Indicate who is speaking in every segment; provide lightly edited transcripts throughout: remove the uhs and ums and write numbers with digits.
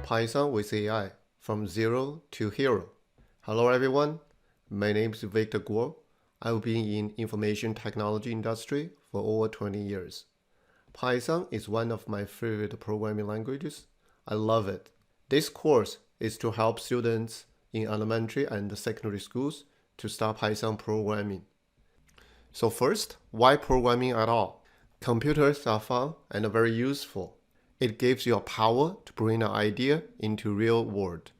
Speaker 1: Python with AI from zero to hero. Hello everyone, my name is Victor Guo. I've been in information technology industry for over 20 years. Python is one of my favorite programming languages. I love it. This course is to help students in elementary and secondary schools to start Python programming. So first, why programming at all? Computers are fun and very useful. It gives you a power to bring an idea into real world.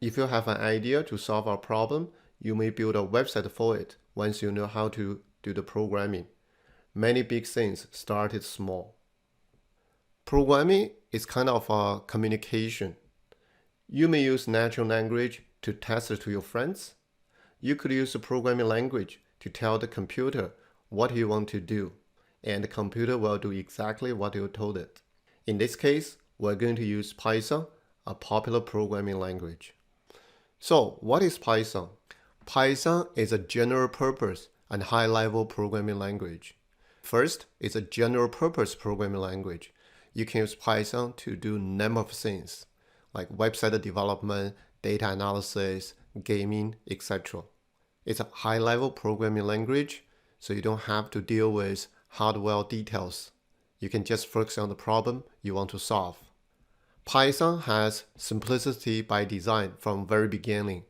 Speaker 1: If you have an idea to solve a problem, you may build a website for it once you know how to do the programming. Many big things started small. Programming is kind of a communication. You may use natural language to test it to your friends. You could use a programming language to tell the computer what you want to do, and the computer will do exactly what you told it. In this case, we're going to use Python, a popular programming language. So, what is Python? Python is a general purpose and high-level programming language. First, it's a general purpose programming language. You can use Python to do a number of things, like website development, data analysis, gaming, etc. It's a high-level programming language, so you don't have to deal with hardware details. You can just focus on the problem you want to solve. Python has simplicity by design from very beginning.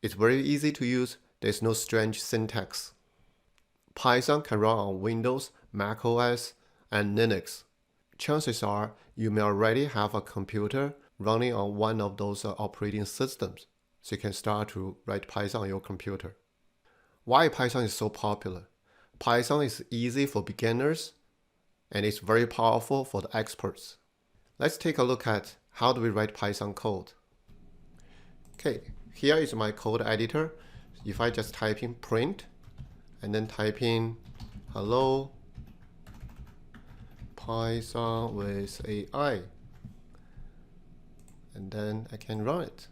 Speaker 1: It's very easy to use. There's no strange syntax. Python can run on Windows, Mac OS, and Linux. Chances are you may already have a computer running on one of those operating systems, so you can start to write Python on your computer. Why Python is so popular? Python is easy for beginners, and it's very powerful for the experts. Let's take a look at how do we write Python code. Okay, here is my code editor. If I just type in print and then type in hello Python with AI, and then I can run it.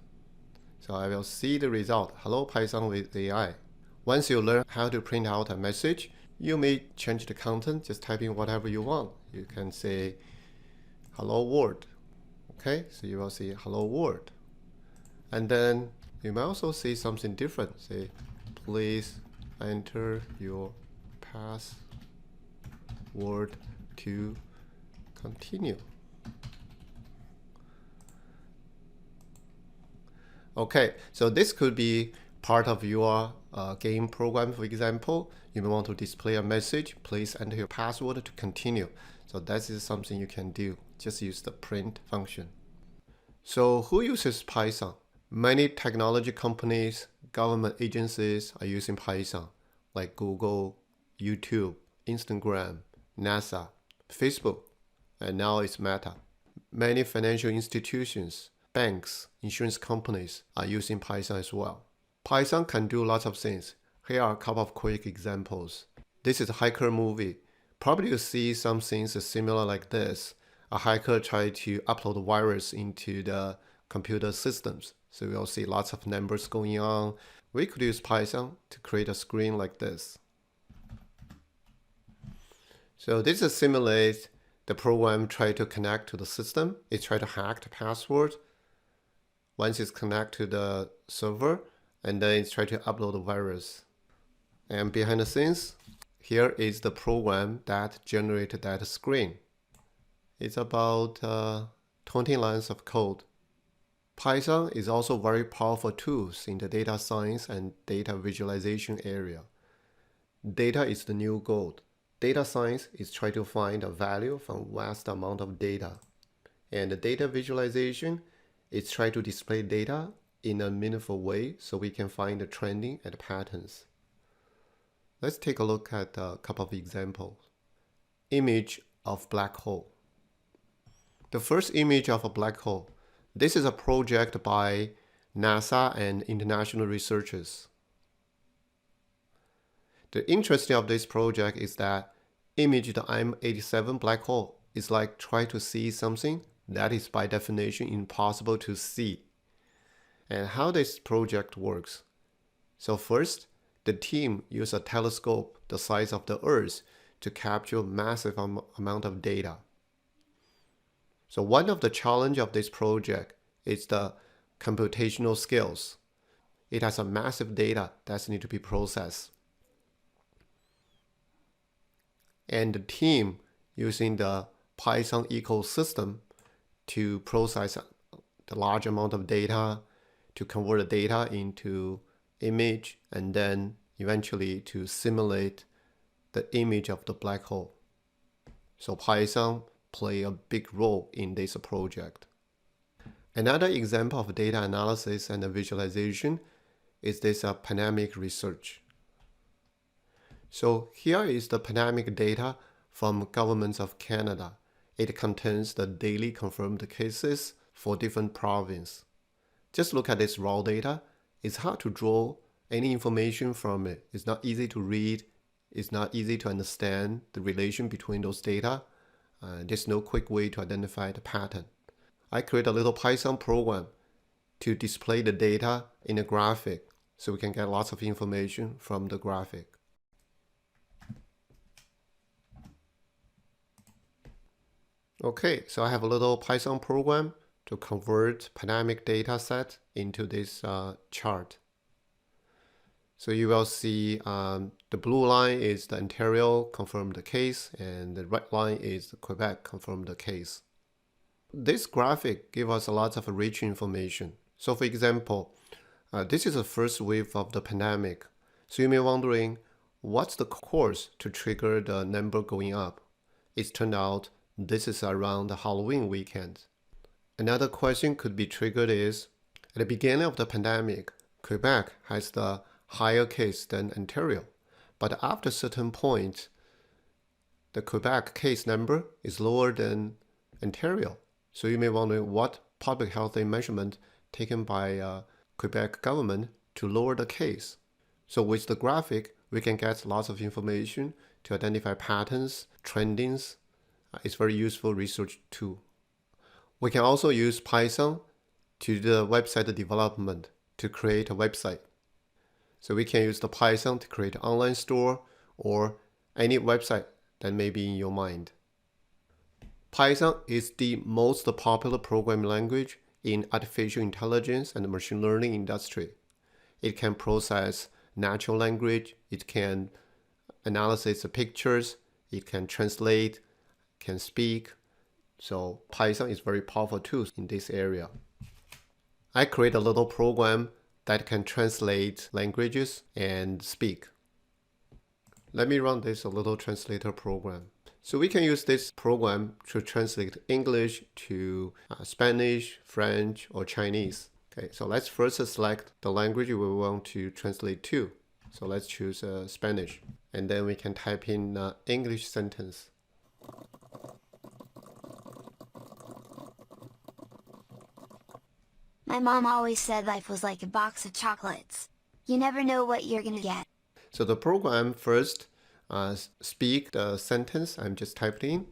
Speaker 1: So I will see the result, hello Python with AI. Once you learn how to print out a message, you may change the content, just type in whatever you want. You can say hello world. Okay, so you will see hello world. And then you may also see something different. Say, please enter your password to continue. Okay, so this could be part of your game program. For example, you may want to display a message, please enter your password to continue. So that is something you can do. Just use the print function. So who uses Python? Many technology companies, government agencies are using Python, like Google, YouTube, Instagram, NASA, Facebook, and now it's Meta. Many financial institutions, banks, insurance companies are using Python as well. Python can do lots of things. Here are a couple of quick examples. This is a hacker movie. Probably you see some things similar like this. A hacker tried to upload a virus into the computer systems. So we'll see lots of numbers going on. We could use Python to create a screen like this. So this simulates the program try to connect to the system. It try to hack the password. Once it's connected to the server, and then it's try to upload the virus. And behind the scenes, here is the program that generated that screen. It's about 20 lines of code. Python is also very powerful tools in the data science and data visualization area. Data is the new gold. Data science is trying to find a value from vast amount of data. And the data visualization is trying to display data in a meaningful way so we can find the trending and the patterns. Let's take a look at a couple of examples. Image of black hole. The first image of a black hole. This is a project by NASA and international researchers. The interesting of this project is that image the M87 black hole is like trying to see something that is by definition impossible to see. And how this project works. So first, the team used a telescope the size of the Earth to capture massive amount of data. So one of the challenge of this project is the computational skills. It has a massive data that need to be processed. And the team using the Python ecosystem to process the large amount of data, to convert the data into image, and then eventually to simulate the image of the black hole. So Python play a big role in this project. Another example of data analysis and visualization is this pandemic research. So here is the pandemic data from governments of Canada. It contains the daily confirmed cases for different provinces. Just look at this raw data. It's hard to draw any information from it. It's not easy to read. It's not easy to understand the relation between those data. There's no quick way to identify the pattern. I create a little Python program to display the data in a graphic so we can get lots of information from the graphic. Okay, so I have a little Python program to convert pandemic data set into this chart. So you will see the blue line is the Ontario confirmed case, and the red line is the Quebec confirmed case. This graphic gives us a lot of rich information. So for example, this is the first wave of the pandemic. So you may be wondering, what's the cause to trigger the number going up? It turned out this is around the Halloween weekend. Another question could be triggered is, at the beginning of the pandemic, Quebec has the higher case than Ontario. But after a certain point, the Quebec case number is lower than Ontario. So you may wonder what public health measurement taken by Quebec government to lower the case. So with the graphic, we can get lots of information to identify patterns, trendings. It's very useful research tool. We can also use Python to do the website development to create a website. So we can use the Python to create an online store or any website that may be in your mind. Python is the most popular programming language in artificial intelligence and machine learning industry. It can process natural language, it can analyze the pictures, it can translate, can speak. So Python is very powerful tool in this area. I create a little program that can translate languages and speak. Let me run this a little translator program. So we can use this program to translate English to Spanish, French, or Chinese. Okay, so let's first select the language we want to translate to. So let's choose Spanish, and then we can type in English sentence.
Speaker 2: My mom always said life was like a box of chocolates. You never know what you're gonna get.
Speaker 1: So the program first speak the sentence I'm just typing in.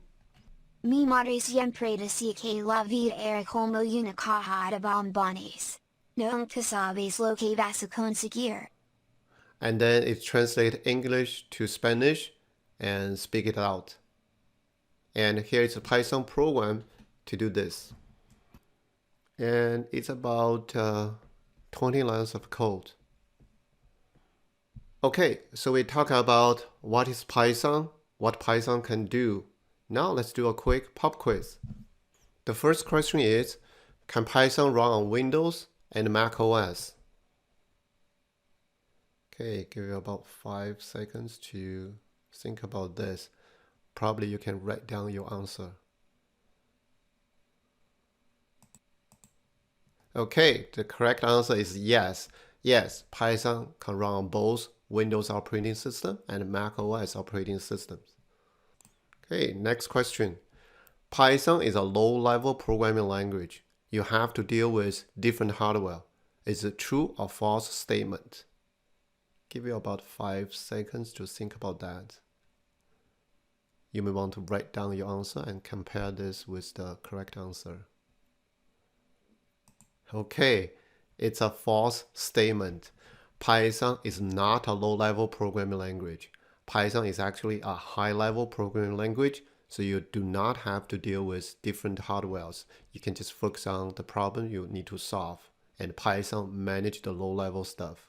Speaker 2: Mi madre siempre decía que la vida era como una caja de bombones. Nunca sabes lo que vas a conseguir.
Speaker 1: And then it translates English to Spanish and speak it out. And here is a Python program to do this. And it's about 20 lines of code. Okay, so we talk about what is Python, what Python can do. Now let's do a quick pop quiz. The first question is, can Python run on Windows and Mac OS? Okay, give you about 5 seconds to think about this. Probably you can write down your answer. Okay, the correct answer is yes. Yes, Python can run on both Windows operating system and Mac OS operating systems. Okay, next question. Python is a low-level programming language. You have to deal with different hardware. Is it true or false statement? Give you about 5 seconds to think about that. You may want to write down your answer and compare this with the correct answer. Okay, it's a false statement. Python is not a low-level programming language. Python is actually a high-level programming language, So you do not have to deal with different hardwares. You can just focus on the problem you need to solve, and Python manage the low-level stuff.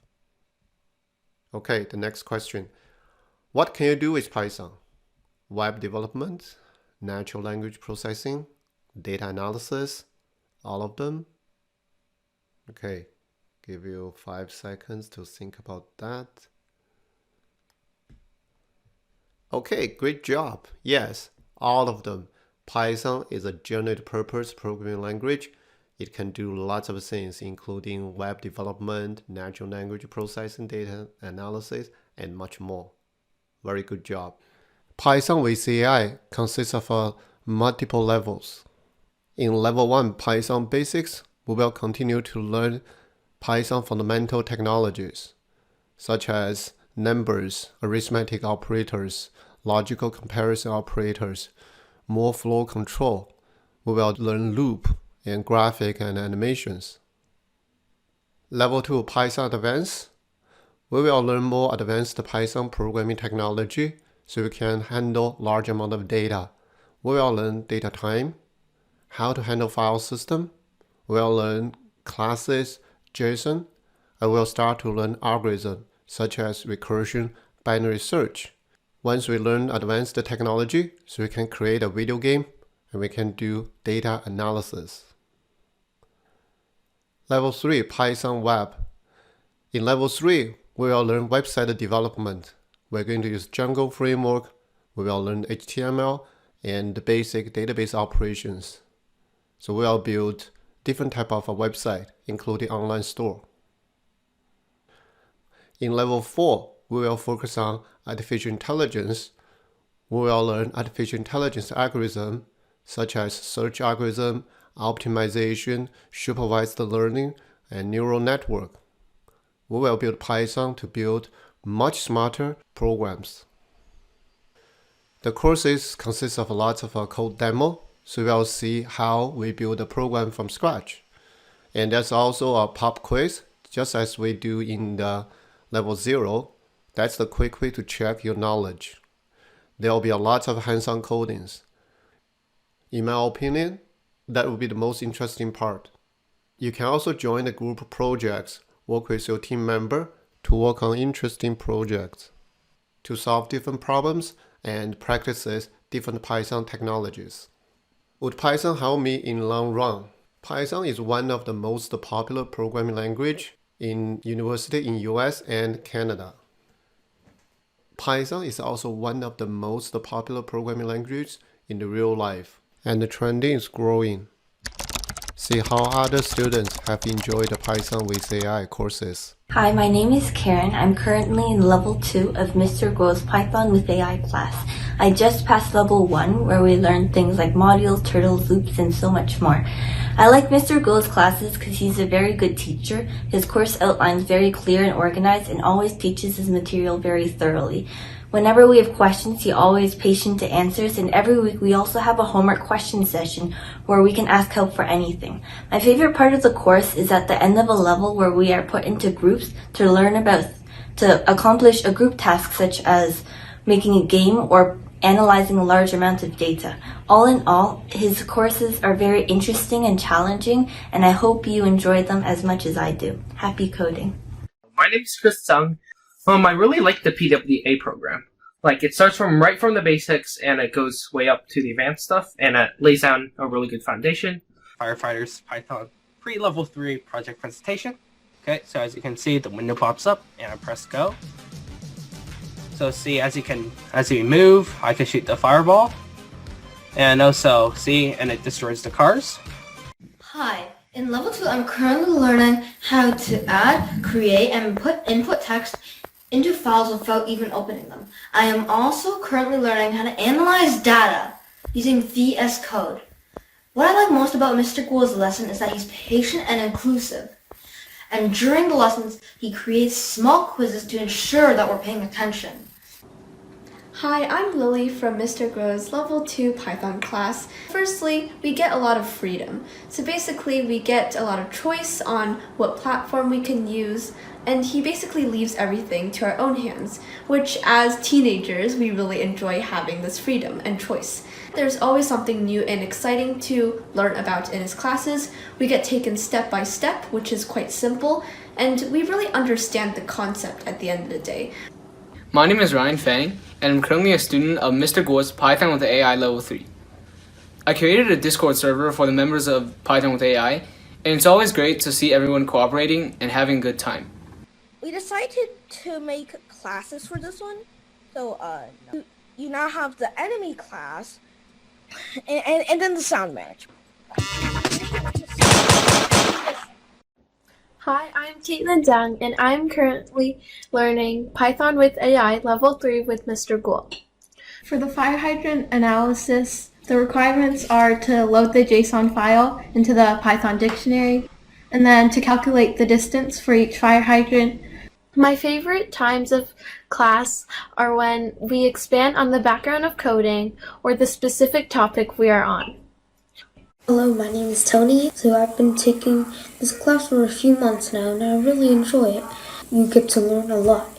Speaker 1: Okay, the next question. What can you do with Python? Web development, natural language processing, data analysis, all of them? Okay, give you 5 seconds to think about that. Okay, great job. Yes, all of them. Python is a general-purpose programming language. It can do lots of things, including web development, natural language processing, data analysis, and much more. Very good job. Python with AI consists of multiple levels. In level 1 Python basics, we will continue to learn Python fundamental technologies, such as numbers, arithmetic operators, logical comparison operators, more flow control. We will learn loop and graphic and animations. Level 2 Python Advanced. We will learn more advanced Python programming technology so we can handle large amount of data. We will learn data time, how to handle file system. We will learn classes, JSON. I will start to learn algorithms such as recursion, binary search. Once we learn advanced technology, so we can create a video game and we can do data analysis. Level 3 Python Web. In level 3, we will learn website development. We're going to use Django framework. We will learn HTML and basic database operations. So we will build different type of a website, including online store. In level 4, we will focus on artificial intelligence. We will learn artificial intelligence algorithm, such as search algorithm, optimization, supervised learning, and neural network. We will build Python to build much smarter programs. The courses consist of lots of code demo, so we will see how we build a program from scratch. And there's also a pop quiz, just as we do in the level 0. That's the quick way to check your knowledge. There will be a lot of hands-on codings. In my opinion, that will be the most interesting part. You can also join the group projects, work with your team member to work on interesting projects, to solve different problems and practice different Python technologies. Would Python help me in long run? Python is one of the most popular programming language in university in US and Canada. Python is also one of the most popular programming languages in the real life, and the trending is growing. See how other students have enjoyed the Python with AI courses.
Speaker 3: Hi, my name is Karen. I'm currently in level 2 of Mr. Guo's Python with AI class. I just passed level 1 where we learned things like modules, turtles, loops, and so much more. I like Mr. Guo's classes because he's a very good teacher. His course outlines very clear and organized and always teaches his material very thoroughly. Whenever we have questions, he always patient to answers, and every week we also have a homework question session where we can ask help for anything. My favorite part of the course is at the end of a level where we are put into groups to accomplish a group task such as making a game or analyzing a large amount of data. All in all, his courses are very interesting and challenging, and I hope you enjoy them as much as I do. Happy coding.
Speaker 4: My name is Chris Tsung. I really like the PwA program. It starts right from the basics, and it goes way up to the advanced stuff, and it lays down a really good foundation.
Speaker 5: Firefighters Python pre-level 3 project presentation. Okay, so as you can see, the window pops up, and I press go. So see, as you move, I can shoot the fireball, and also see, and it destroys the cars.
Speaker 6: Hi, in level 2, I'm currently learning how to add, create, and put input text into files without even opening them. I am also currently learning how to analyze data using VS Code. What I like most about Mr. Guo's lesson is that he's patient and inclusive. And during the lessons, he creates small quizzes to ensure that we're paying attention.
Speaker 7: Hi, I'm Lily from Mr. Gro's Level 2 Python class. Firstly, we get a lot of freedom. So basically, we get a lot of choice on what platform we can use, and he basically leaves everything to our own hands, which as teenagers, we really enjoy having this freedom and choice. There's always something new and exciting to learn about in his classes. We get taken step by step, which is quite simple, and we really understand the concept at the end of the day.
Speaker 8: My name is Ryan Fang, and I'm currently a student of Mr. Guo's Python with AI Level 3. I created a Discord server for the members of Python with AI, and it's always great to see everyone cooperating and having a good time.
Speaker 9: We decided to make classes for this one. So you now have the enemy class and then the sound management.
Speaker 7: Hi, I'm Caitlin Deng, and I'm currently learning Python with AI Level 3 with Mr. Guo. For the fire hydrant analysis, the requirements are to load the JSON file into the Python dictionary, and then to calculate the distance for each fire hydrant. My favorite times of class are when we expand on the background of coding or the specific topic we are on.
Speaker 10: Hello, my name is Tony. So I've been taking this class for a few months now and I really enjoy it. You get to learn a lot,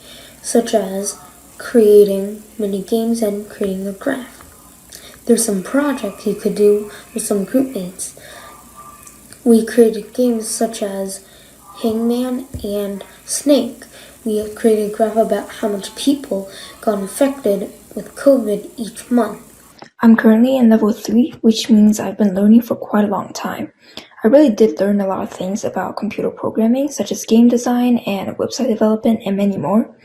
Speaker 10: such as creating mini games and creating a graph. There's some projects you could do with some group mates. We created games such as Hangman and Snake. We created a graph about how much people got infected with COVID each month.
Speaker 3: I'm currently in level 3, which means I've been learning for quite a long time. I really did learn a lot of things about computer programming, such as game design and website development and many more.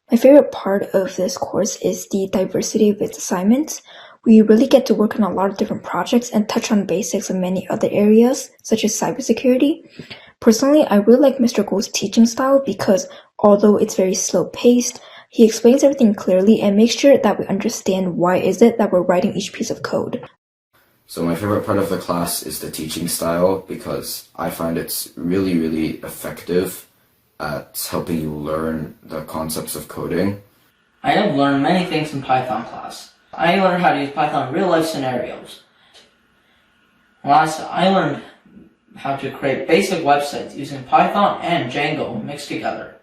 Speaker 3: My favorite part of this course is the diversity of its assignments. We really get to work on a lot of different projects and touch on basics of many other areas, such as cybersecurity. Personally, I really like Mr. Guo's teaching style because although it's very slow-paced, he explains everything clearly and makes sure that we understand why is it that we're writing each piece of code.
Speaker 11: So my favorite part of the class is the teaching style because I find it's really effective at helping you learn the concepts of coding.
Speaker 12: I have learned many things in Python class. I learned how to use Python in real-life scenarios. Last, I learned how to create basic websites using Python and Django mixed together.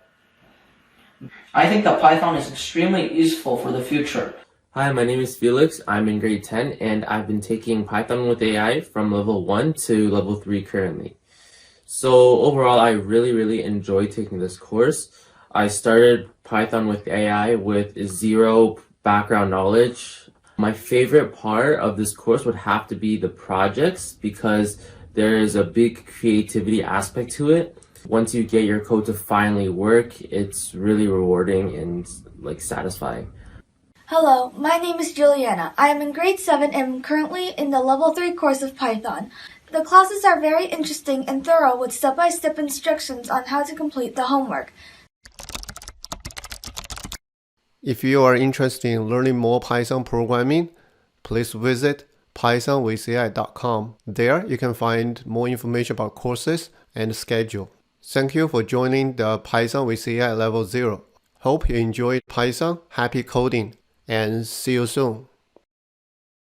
Speaker 12: I think that Python is extremely useful for the future.
Speaker 13: Hi, my name is Felix. I'm in grade 10 and I've been taking Python with AI from level 1 to level 3 currently. So overall, I really enjoy taking this course. I started Python with AI with zero background knowledge. My favorite part of this course would have to be the projects because there is a big creativity aspect to it. Once you get your code to finally work, it's really rewarding and satisfying.
Speaker 14: Hello, my name is Julieta. I am in grade 7 and am currently in the level 3 course of Python. The classes are very interesting and thorough with step-by-step instructions on how to complete the homework.
Speaker 1: If you are interested in learning more Python programming, please visit pythonwithai.com. There you can find more information about courses and schedule. Thank you for joining the Python with AI Level 0. Hope you enjoyed Python, happy coding, and see you soon.